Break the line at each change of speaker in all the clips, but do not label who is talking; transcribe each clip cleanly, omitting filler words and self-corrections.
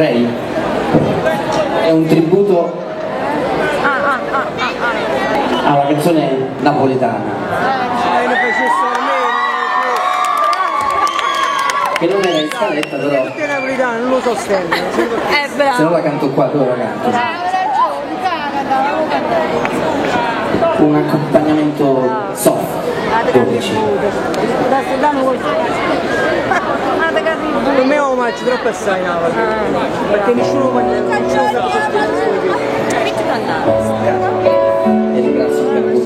Ray è un tributo alla canzone napoletana che non era in scaletta, però
tutti napoletani, non lo so stelle.
se no la canto qua, dove la canto? Un accompagnamento soft, dolce.
Per me è un match troppo assai Napoli, perché nessuno sa
E ringrazio per il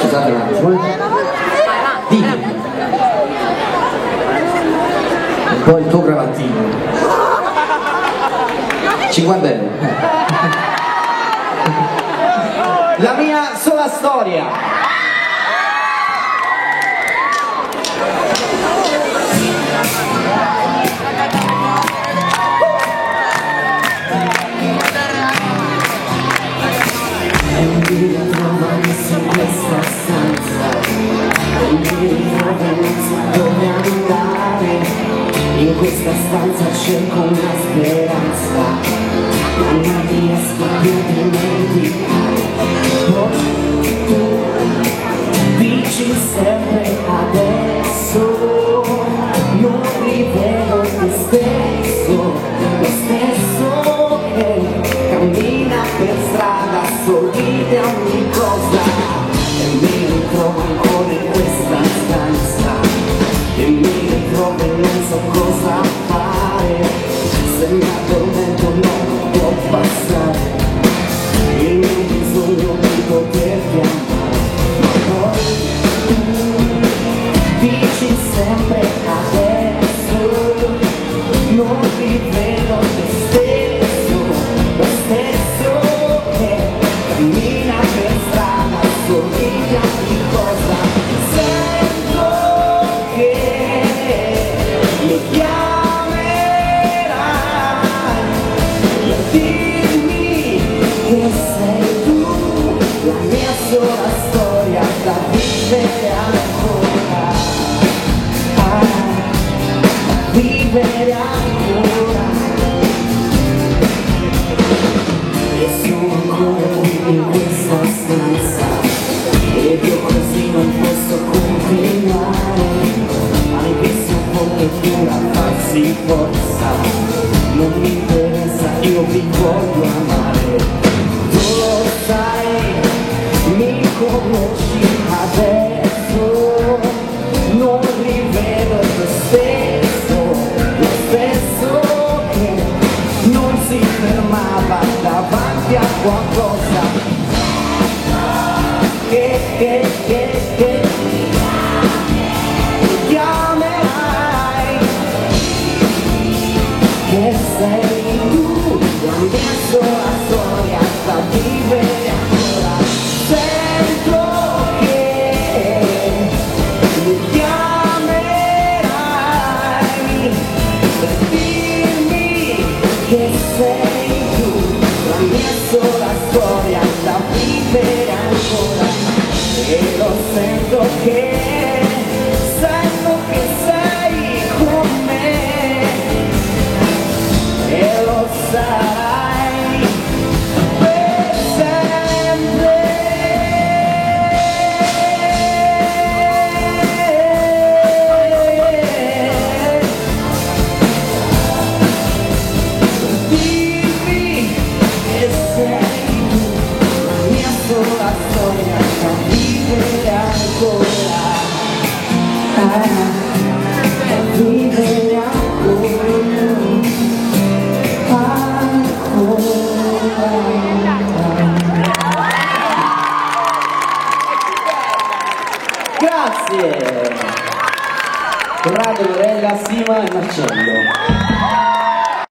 Scusate un attimo. Dimmi. E poi il tuo cravattino. 50 euro. La mia sola storia.
Questa stanza non mi ritrovo, non so dove andare. In questa stanza cerco una speranza, ma non riesco più a dimenticare. Poi tu dici sempre adesso non rivedo te stesso, lo stesso che cammina per strada, sorride a ogni cosa. Mi ritrovo ancora in questa stanza e mi ritrovo e non so cosa fare. Se mi addormento non può passare il mio bisogno di poterti amare. Ma poi tu dici sempre adesso non rivedo te stesso, lo stesso che cammina per strada, sorride a ogni cosa. Sento che mi chiamerai per dirmi che sei tu, la mia sola storia da vivere ancora, da vivere ancora. E sono ancora qui in questa stanza ed io così non posso continuare, anche se un po' che dura farsi forza. Non mi interessa, io vi voglio amare. Tu lo sai, mi conosci adesso, che mi chiamerai, che sei tu, la mia sola storia da vivere ancora. Sento che mi chiamerai per dirmi che sei tu, la mia sola storia da vivere ancora. E lo sento che sei con me e lo sarai per sempre. Dimmi che sei tu, la mia sola storia da vivere ancora, da vivere ancora.
Grazie! Corrado, Lorella, Sima e Marcello.